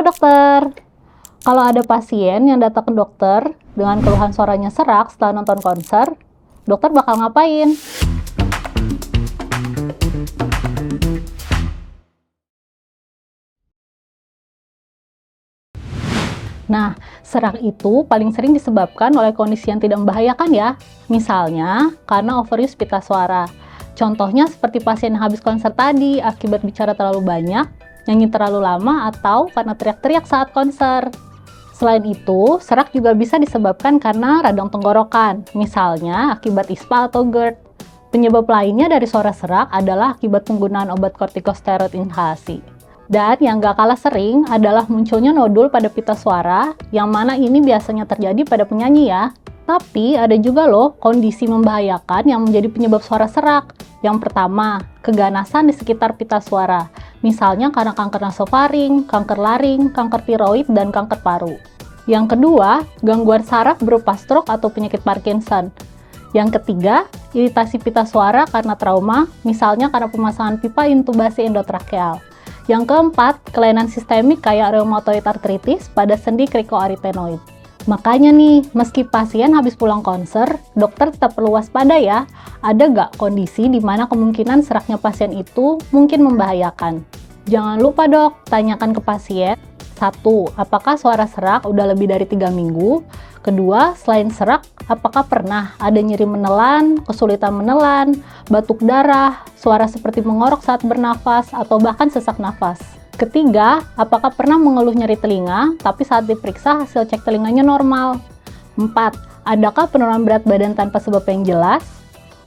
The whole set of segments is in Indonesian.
dokter. Kalau ada pasien yang datang ke dokter dengan keluhan suaranya serak setelah nonton konser, dokter bakal ngapain? Nah, serak itu paling sering disebabkan oleh kondisi yang tidak membahayakan ya. Misalnya, karena overuse pita suara. Contohnya seperti pasien yang habis konser tadi akibat bicara terlalu banyak, nyanyi terlalu lama, atau karena teriak-teriak saat konser. Selain itu, serak juga bisa disebabkan karena radang tenggorokan, misalnya akibat ISPA atau GERD. Penyebab lainnya dari suara serak adalah akibat penggunaan obat kortikosteroid inhalasi. Dan yang gak kalah sering adalah munculnya nodul pada pita suara, yang mana ini biasanya terjadi pada penyanyi ya. Tapi ada juga loh kondisi membahayakan yang menjadi penyebab suara serak. Yang pertama, keganasan di sekitar pita suara. Misalnya karena kanker nasofaring, kanker laring, kanker tiroid, dan kanker paru. Yang kedua, gangguan saraf berupa stroke atau penyakit Parkinson. Yang ketiga, iritasi pita suara karena trauma, misalnya karena pemasangan pipa intubasi endotrakeal. Yang keempat, kelainan sistemik kayak rheumatoid arthritis pada sendi krikoarytenoid. Makanya nih, meski pasien habis pulang konser, dokter tetap perlu waspada ya. Ada nggak kondisi di mana kemungkinan seraknya pasien itu mungkin membahayakan? Jangan lupa dok, tanyakan ke pasien. 1. Apakah suara serak udah lebih dari 3 minggu? Kedua, selain serak, apakah pernah ada nyeri menelan, kesulitan menelan, batuk darah, suara seperti mengorok saat bernafas, atau bahkan sesak nafas? Ketiga, apakah pernah mengeluh nyeri telinga, tapi saat diperiksa hasil cek telinganya normal? 4. Adakah penurunan berat badan tanpa sebab yang jelas?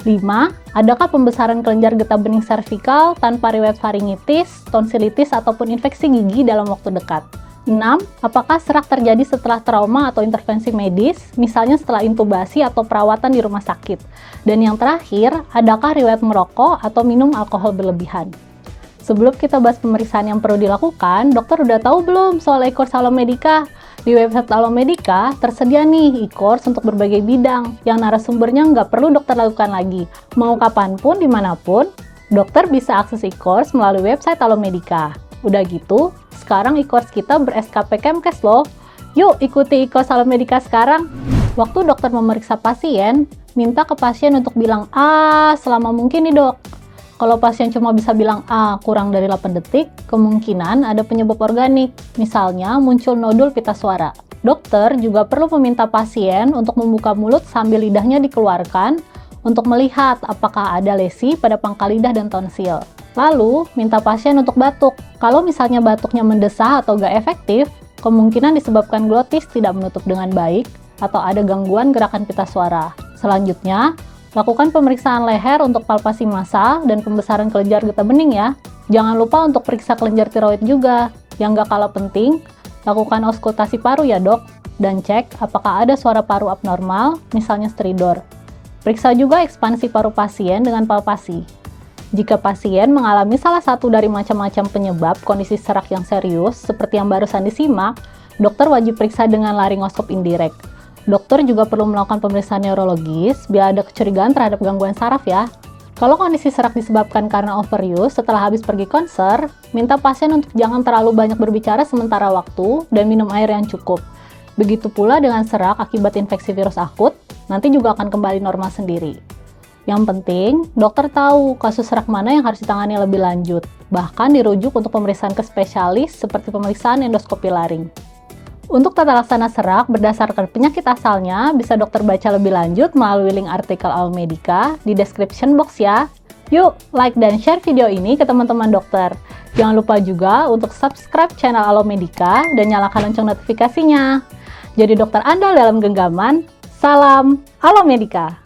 5. Adakah pembesaran kelenjar getah bening servikal tanpa riwayat faringitis, tonsilitis, ataupun infeksi gigi dalam waktu dekat? 6. Apakah serak terjadi setelah trauma atau intervensi medis, misalnya setelah intubasi atau perawatan di rumah sakit? Dan yang terakhir, adakah riwayat merokok atau minum alkohol berlebihan? Sebelum kita bahas pemeriksaan yang perlu dilakukan, dokter udah tahu belum soal e-course Alomedica? Di website Alomedica tersedia nih e-course untuk berbagai bidang yang narasumbernya nggak perlu dokter lakukan lagi. Mau kapanpun, dimanapun, dokter bisa akses e-course melalui website Alomedica. Udah gitu, sekarang e-course kita ber-SKP Kemkes loh. Yuk ikuti e-course Alomedica sekarang. Waktu dokter memeriksa pasien, minta ke pasien untuk bilang "ah" selama mungkin nih dok. Kalau pasien cuma bisa bilang "ah" kurang dari 8 detik, kemungkinan ada penyebab organik, misalnya muncul nodul pita suara. Dokter juga perlu meminta pasien untuk membuka mulut sambil lidahnya dikeluarkan untuk melihat apakah ada lesi pada pangkal lidah dan tonsil. Lalu, minta pasien untuk batuk. Kalau misalnya batuknya mendesah atau gak efektif, kemungkinan disebabkan glotis tidak menutup dengan baik atau ada gangguan gerakan pita suara. Selanjutnya, lakukan pemeriksaan leher untuk palpasi massal dan pembesaran kelenjar getah bening ya. Jangan lupa untuk periksa kelenjar tiroid juga. Yang gak kalah penting, lakukan auskultasi paru ya dok. Dan cek apakah ada suara paru abnormal, misalnya stridor. Periksa juga ekspansi paru pasien dengan palpasi. Jika pasien mengalami salah satu dari macam-macam penyebab kondisi serak yang serius, seperti yang barusan disimak, dokter wajib periksa dengan laryngoskop indirect. Dokter juga perlu melakukan pemeriksaan neurologis bila ada kecurigaan terhadap gangguan saraf ya. Kalau kondisi serak disebabkan karena overuse setelah habis pergi konser, minta pasien untuk jangan terlalu banyak berbicara sementara waktu dan minum air yang cukup. Begitu pula dengan serak akibat infeksi virus akut, nanti juga akan kembali normal sendiri. Yang penting, dokter tahu kasus serak mana yang harus ditangani lebih lanjut, bahkan dirujuk untuk pemeriksaan ke spesialis seperti pemeriksaan endoskopi laring. Untuk tata laksana serak berdasarkan penyakit asalnya, bisa dokter baca lebih lanjut melalui link artikel Alomedica di description box ya. Yuk, like dan share video ini ke teman-teman dokter. Jangan lupa juga untuk subscribe channel Alomedica dan nyalakan lonceng notifikasinya. Jadi dokter andal dalam genggaman, salam Alomedica!